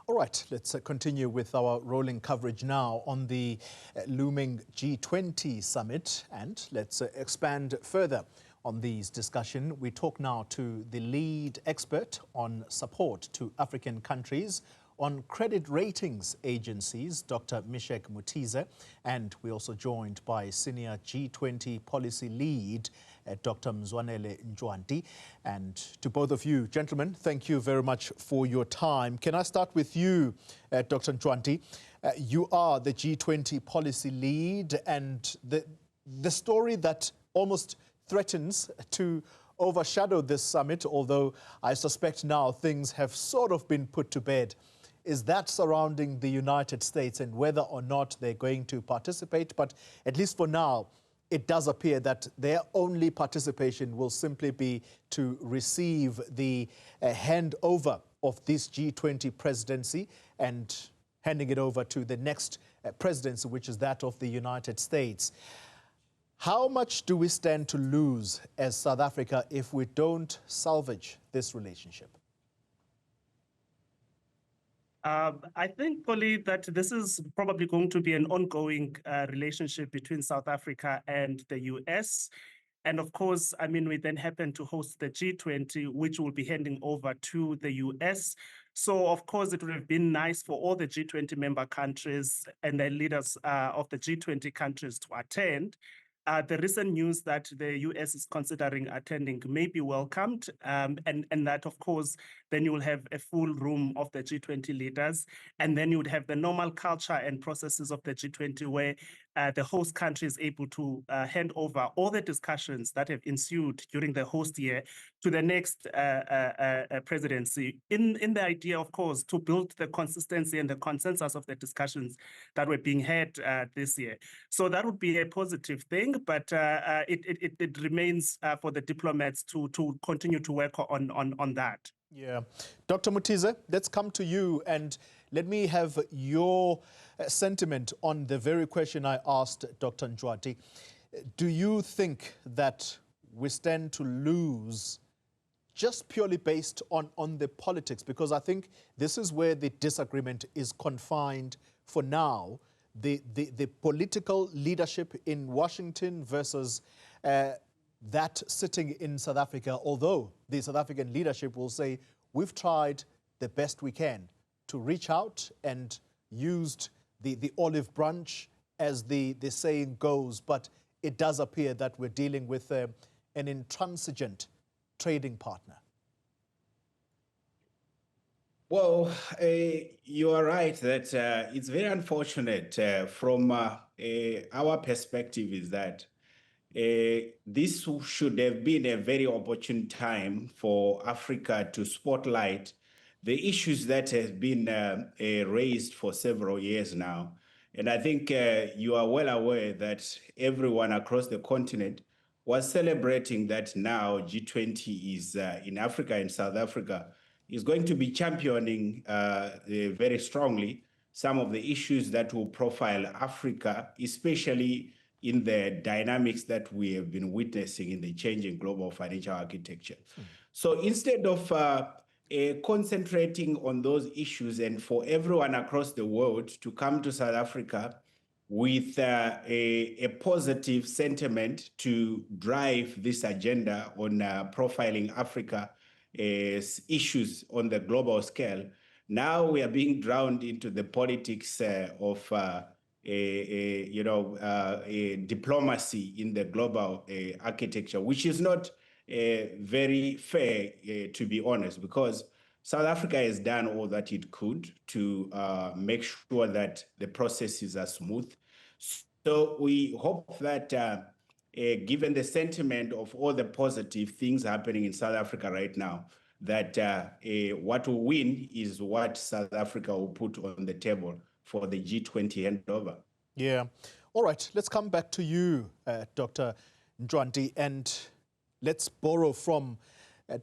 All right, let's continue with our rolling coverage now on the looming G20 Summit, and let's expand further on these discussions. We talk now to the lead expert on support to African countries on credit ratings agencies, Dr. Misheck Mutize, and we're also joined by senior G20 policy lead, Dr. Mzwanele Ntshwanti. And to both of you, gentlemen, thank you very much for your time. Can I start with you, Dr. Ntshwanti? You are the G20 policy lead, and the story that almost threatens to overshadow this summit, although I suspect now things have sort of been put to bed, is that surrounding the United States and whether or not they're going to participate. But at least for now, it does appear that their only participation will simply be to receive the handover of this G20 presidency and handing it over to the next presidency, which is that of the United States. How much do we stand to lose as South Africa if we don't salvage this relationship? I think, Xoli, that this is probably going to be an ongoing relationship between South Africa and the US. And of course, I mean, we then happen to host the G20, which will be handing over to the US. So, of course, it would have been nice for all the G20 member countries and the leaders of the G20 countries to attend. The recent news that the US is considering attending may be welcomed, and that, of course, then you will have a full room of the G20 leaders, and then you would have the normal culture and processes of the G20 where the host country is able to hand over all the discussions that have ensued during the host year to the next presidency, in the idea, of course, to build the consistency and the consensus of the discussions that were being had this year. So that would be a positive thing, but it remains for the diplomats to continue to work on that. Yeah. Dr. Mutize, let's come to you and let me have your sentiment on the very question I asked Dr. Ntshwanti. Do you think that we stand to lose just purely based on the politics? Because I think this is where the disagreement is confined for now. The political leadership in Washington versus that sitting in South Africa, although the South African leadership will say, we've tried the best we can to reach out and used the olive branch, as the saying goes, but it does appear that we're dealing with an intransigent trading partner. Well, you are right that it's very unfortunate from our perspective is that this should have been a very opportune time for Africa to spotlight the issues that have been raised for several years now. And I think you are well aware that everyone across the continent was celebrating that now G20 is in Africa, and South Africa is going to be championing very strongly some of the issues that will profile Africa, especially in the dynamics that we have been witnessing in the changing global financial architecture. So instead of concentrating on those issues and for everyone across the world to come to South Africa with a positive sentiment to drive this agenda on profiling Africa as issues on the global scale, now we are being drowned into the politics of diplomacy in the global architecture, which is not very fair, to be honest, because South Africa has done all that it could to make sure that the processes are smooth. So we hope that given the sentiment of all the positive things happening in South Africa right now, that what will win is what South Africa will put on the table for the G20 handover. Yeah. All right, let's come back to you, Dr. Ntshwanti, and let's borrow from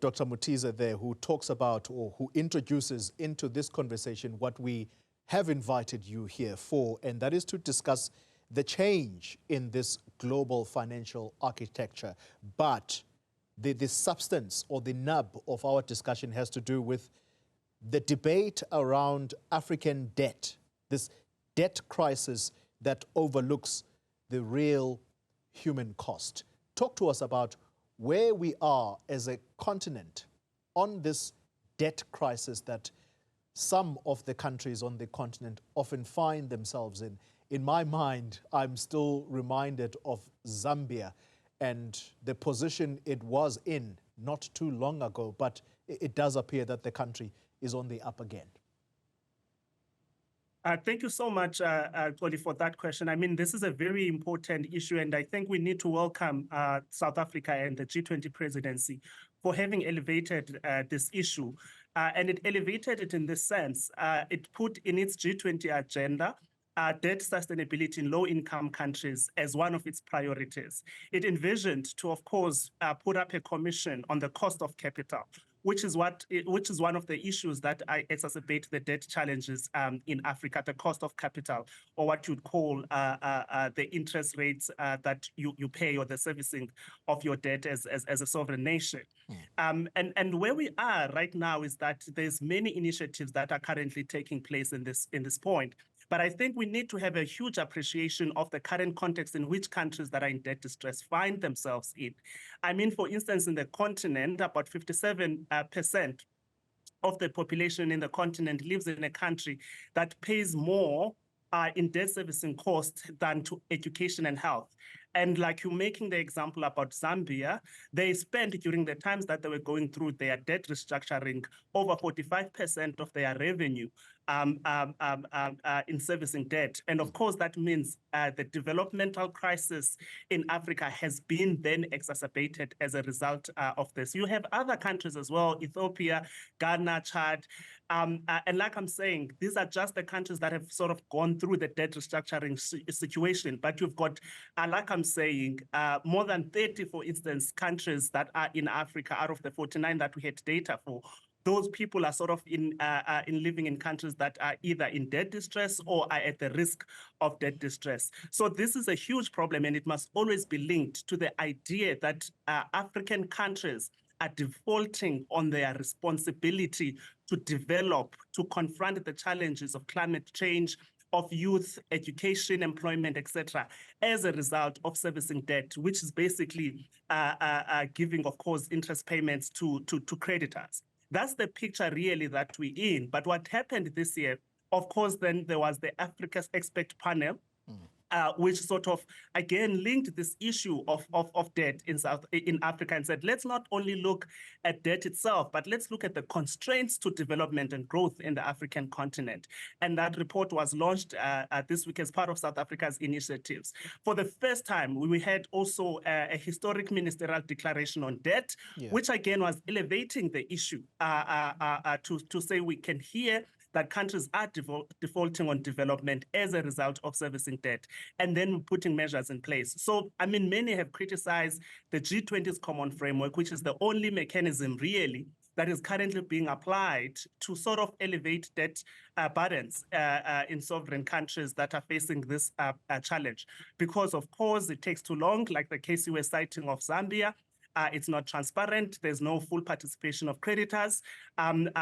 Dr. Mutize there, who talks about or who introduces into this conversation what we have invited you here for, and that is to discuss the change in this global financial architecture. But the substance or the nub of our discussion has to do with the debate around African debt, this debt crisis that overlooks the real human cost. Talk to us about where we are as a continent on this debt crisis that some of the countries on the continent often find themselves in. In my mind, I'm still reminded of Zambia and the position it was in not too long ago, but it does appear that the country is on the up again. Thank you so much, Xoli, for that question. I mean, this is a very important issue, and I think we need to welcome South Africa and the G20 presidency for having elevated this issue. And it elevated it in this sense. It put in its G20 agenda debt sustainability in low-income countries as one of its priorities. It envisioned to, of course, put up a commission on the cost of capital, which is one of the issues that exacerbate the debt challenges in Africa, the cost of capital, or what you'd call the interest rates that you pay, or the servicing of your debt as a sovereign nation. And where we are right now is that there's many initiatives that are currently taking place in this point. But I think we need to have a huge appreciation of the current context in which countries that are in debt distress find themselves in. I mean, for instance, in the continent, about 57% of the population in the continent lives in a country that pays more in debt servicing costs than to education and health. And like you're making the example about Zambia, they spent during the times that they were going through their debt restructuring over 45% of their revenue in servicing debt. And of course, that means the developmental crisis in Africa has been then exacerbated as a result of this. You have other countries as well, Ethiopia, Ghana, Chad. And like I'm saying, these are just the countries that have sort of gone through the debt restructuring situation. But you've got, like I'm saying, more than 30, for instance, countries that are in Africa out of the 49 that we had data for. Those people are sort of in living in countries that are either in debt distress or are at the risk of debt distress. So this is a huge problem, and it must always be linked to the idea that African countries are defaulting on their responsibility to develop, to confront the challenges of climate change, of youth, education, employment, etc., as a result of servicing debt, which is basically giving, of course, interest payments to creditors. That's the picture really that we're in. But what happened this year, of course, then there was the Africa's Expert Panel, which sort of, again, linked this issue of debt in Africa and said, let's not only look at debt itself, but let's look at the constraints to development and growth in the African continent. And that report was launched this week as part of South Africa's initiatives. For the first time, we had also a historic ministerial declaration on debt, which again was elevating the issue to say we can hear that countries are defaulting on development as a result of servicing debt, and then putting measures in place. So, I mean, many have criticized the G20's common framework, which is the only mechanism really that is currently being applied to sort of elevate debt burdens in sovereign countries that are facing this challenge. Because, of course, it takes too long, like the case you were citing of Zambia. It's not transparent. There's no full participation of creditors. And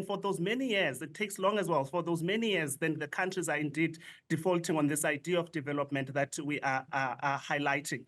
for those many years, it takes long as well. For those many years, then the countries are indeed defaulting on this idea of development that we are highlighting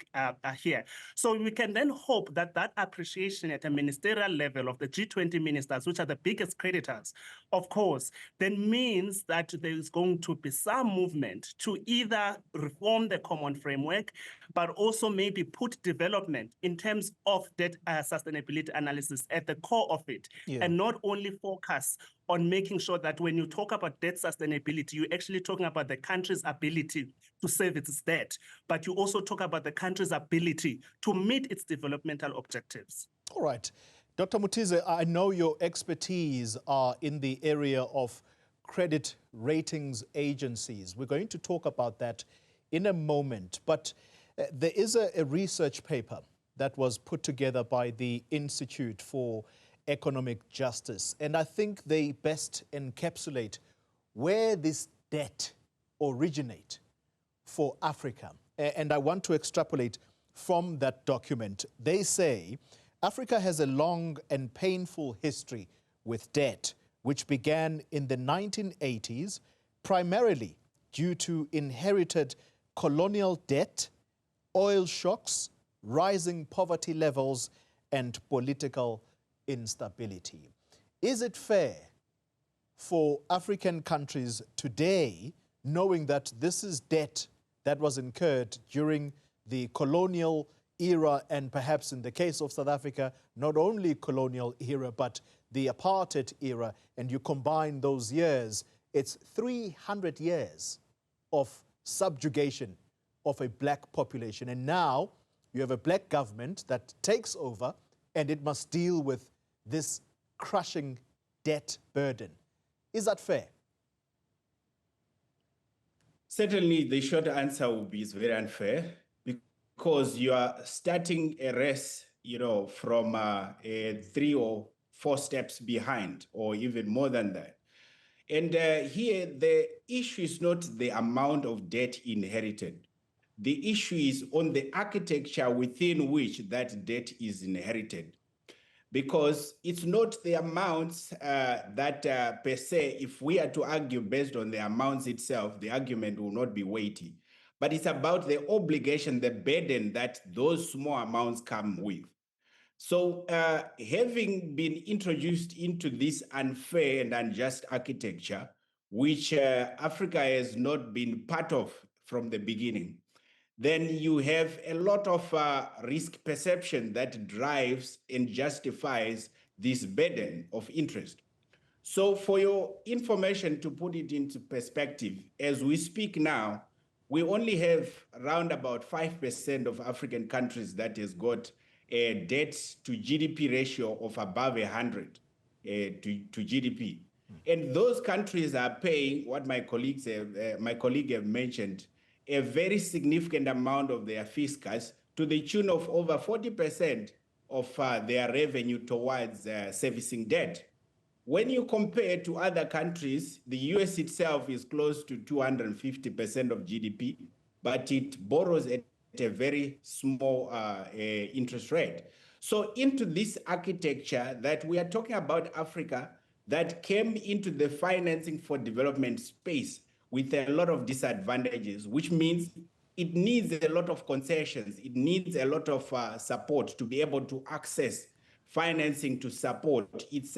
here. So we can then hope that that appreciation at a ministerial level of the G20 ministers, which are the biggest creditors, of course, then means that there is going to be some movement to either reform the common framework, but also maybe put development in terms of debt sustainability analysis at the core of it, and not only focus on making sure that when you talk about debt sustainability, you're actually talking about the country's ability to serve its debt, but you also talk about the country's ability to meet its developmental objectives. All right. Dr. Mutize, I know your expertise are in the area of credit ratings agencies. We're going to talk about that in a moment, but there is a research paper that was put together by the Institute for Economic Justice, and I think they best encapsulate where this debt originate for Africa. And I want to extrapolate from that document. They say Africa has a long and painful history with debt, which began in the 1980s, primarily due to inherited colonial debt, oil shocks, rising poverty levels, and political instability. Is it fair for African countries today, knowing that this is debt that was incurred during the colonial era, and perhaps in the case of South Africa, not only colonial era, but the apartheid era, and you combine those years, it's 300 years of subjugation of a black population. And now you have a black government that takes over and it must deal with this crushing debt burden. Is that fair? Certainly, the short answer would be it's very unfair, because you are starting a race, from 3 or 4 steps behind, or even more than that. And here, the issue is not the amount of debt inherited. The issue is on the architecture within which that debt is inherited. Because it's not the amounts that per se, if we are to argue based on the amounts itself, the argument will not be weighty. But it's about the obligation, the burden that those small amounts come with. So having been introduced into this unfair and unjust architecture, which Africa has not been part of from the beginning, then you have a lot of risk perception that drives and justifies this burden of interest. So for your information, to put it into perspective, as we speak now, we only have around about 5% of African countries that has got a debt to GDP ratio of above 100 to GDP. And those countries are paying what my colleague have mentioned, a very significant amount of their fiscus to the tune of over 40% of their revenue towards servicing debt. When you compare to other countries, the US itself is close to 250% of GDP, but it borrows at a very small interest rate. So into this architecture that we are talking about Africa that came into the financing for development space with a lot of disadvantages, which means it needs a lot of concessions. It needs a lot of support to be able to access financing to support its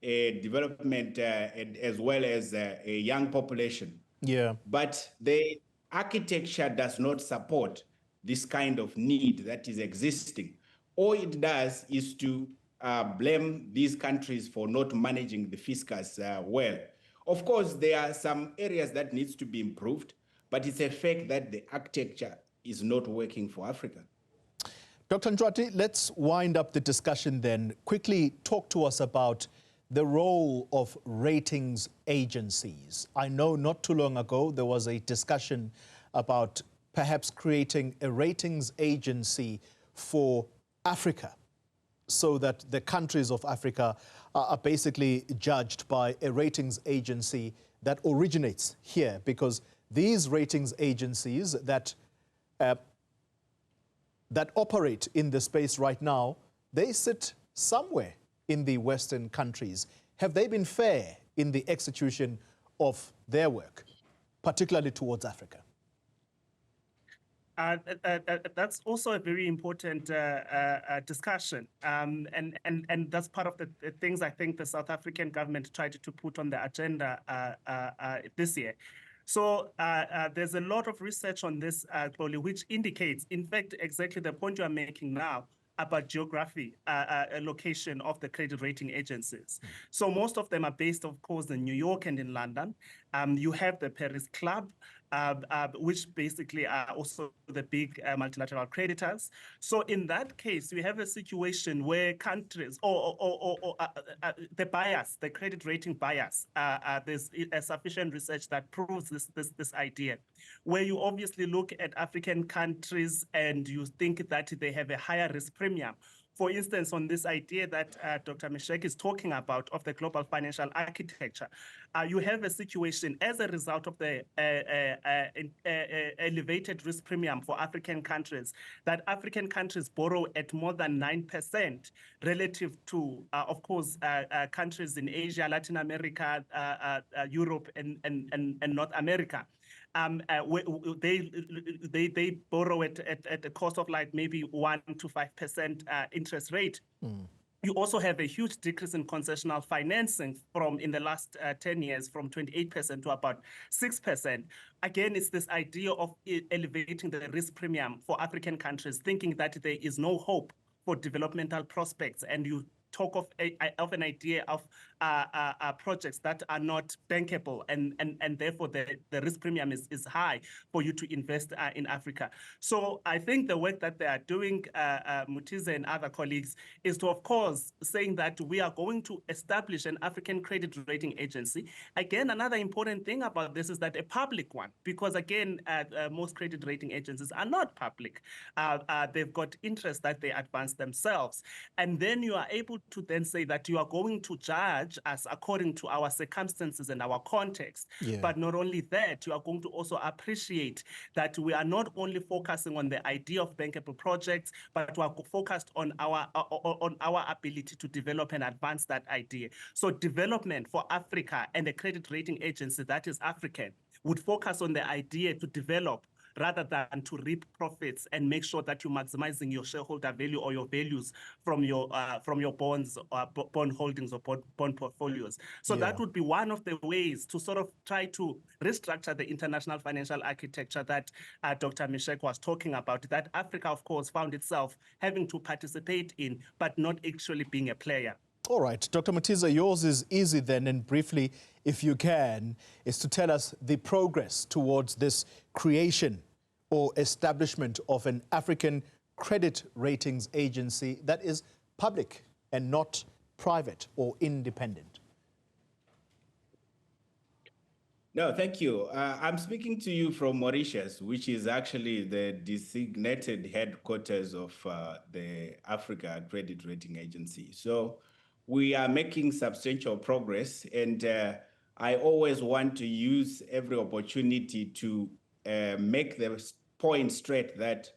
development and as well as a young population. Yeah. But the architecture does not support this kind of need that is existing. All it does is to blame these countries for not managing the fiscus well. Of course, there are some areas that needs to be improved, but it's a fact that the architecture is not working for Africa. Dr. Ntshwanti, let's wind up the discussion then. Quickly talk to us about the role of ratings agencies. I know not too long ago there was a discussion about perhaps creating a ratings agency for Africa, so that the countries of Africa are basically judged by a ratings agency that originates here, because these ratings agencies that operate in the space right now, they sit somewhere in the Western countries. Have they been fair in the execution of their work, particularly towards Africa? That's also a very important discussion, and that's part of the things I think the South African government tried to put on the agenda this year. So there's a lot of research on this, Xoli, which indicates, in fact, exactly the point you are making now about geography, location of the credit rating agencies. So most of them are based, of course, in New York and in London. You have the Paris Club, which basically are also the big multilateral creditors. So in that case, we have a situation where countries or the bias, the credit rating bias, there's sufficient research that proves this idea, where you obviously look at African countries and you think that they have a higher risk premium for instance, on this idea that Dr. Misheck is talking about of the global financial architecture, you have a situation as a result of the elevated risk premium for African countries, that African countries borrow at more than 9% relative to, of course, countries in Asia, Latin America, Europe, and North America. They borrow at a cost of like maybe 1 to 5% interest rate. You also have a huge decrease in concessional financing from in the last 10 years from 28% to about 6%. Again, it's this idea of elevating the risk premium for African countries, thinking that there is no hope for developmental prospects, and you talk of an idea of projects that are not bankable, and therefore the risk premium is high for you to invest in Africa. So I think the work that they are doing, Mutize and other colleagues, is to, of course, saying that we are going to establish an African credit rating agency. Again, another important thing about this is that a public one, because again, most credit rating agencies are not public. They've got interests that they advance themselves. And then you are able to then say that you are going to judge us according to our circumstances and our context. Yeah. But not only that, you are going to also appreciate that we are not only focusing on the idea of bankable projects, but we are focused on our ability to develop and advance that idea. So development for Africa and a credit rating agency that is African would focus on the idea to develop rather than to reap profits and make sure that you're maximizing your shareholder value or your values from your bonds, bond holdings or bond portfolios. So that would be one of the ways to sort of try to restructure the international financial architecture that Dr. Misheck was talking about, that Africa, of course, found itself having to participate in, but not actually being a player. All right, Dr. Mutize, yours is easy then, and briefly, if you can, is to tell us the progress towards this creation or establishment of an African credit ratings agency that is public and not private or independent. No, thank you. I'm speaking to you from Mauritius, which is actually the designated headquarters of the Africa Credit Rating Agency. So we are making substantial progress, and I always want to use every opportunity to make the point straight that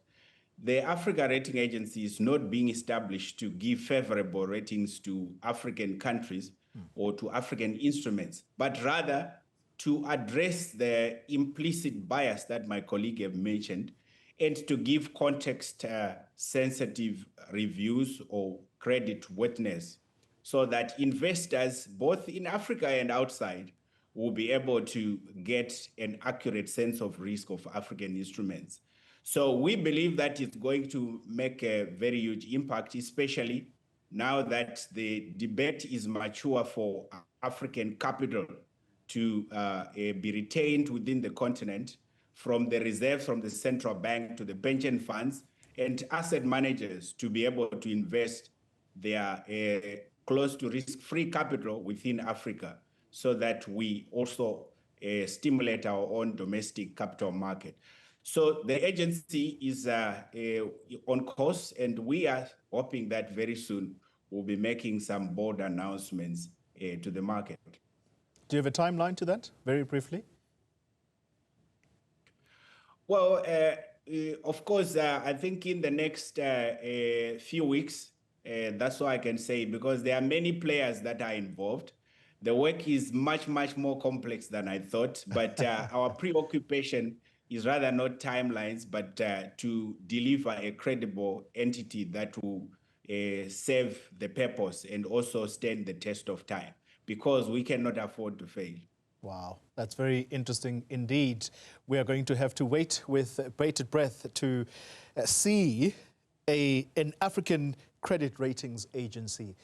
the Africa Rating Agency is not being established to give favorable ratings to African countries or to African instruments, but rather to address the implicit bias that my colleague have mentioned, and to give context-sensitive reviews or credit worthiness, so that investors, both in Africa and outside, will be able to get an accurate sense of risk of African instruments. So we believe that it's going to make a very huge impact, especially now that the debate is mature for African capital to be retained within the continent, from the reserves from the central bank to the pension funds and asset managers to be able to invest their close to risk-free capital within Africa, so that we also stimulate our own domestic capital market. So the agency is on course, and we are hoping that very soon we'll be making some bold announcements to the market. Do you have a timeline to that, very briefly? Well, of course, I think in the next few weeks, that's all I can say, because there are many players that are involved. The work is much, much more complex than I thought, but our preoccupation is rather not timelines, but to deliver a credible entity that will serve the purpose and also stand the test of time, because we cannot afford to fail. Wow, that's very interesting indeed. We are going to have to wait with bated breath to see an African credit ratings agency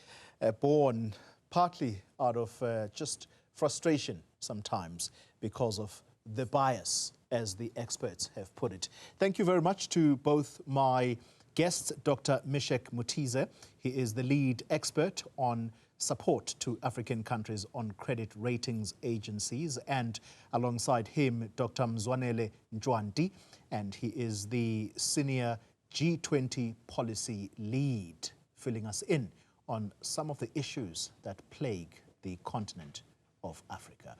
born partly out of just frustration sometimes because of the bias, as the experts have put it. Thank you very much to both my guests, Dr. Misheck Mutize. He is the lead expert on support to African countries on credit ratings agencies, and alongside him, Dr. Mzwanele Ntshwanti, and he is the senior G20 policy lead filling us in on some of the issues that plague the continent of Africa.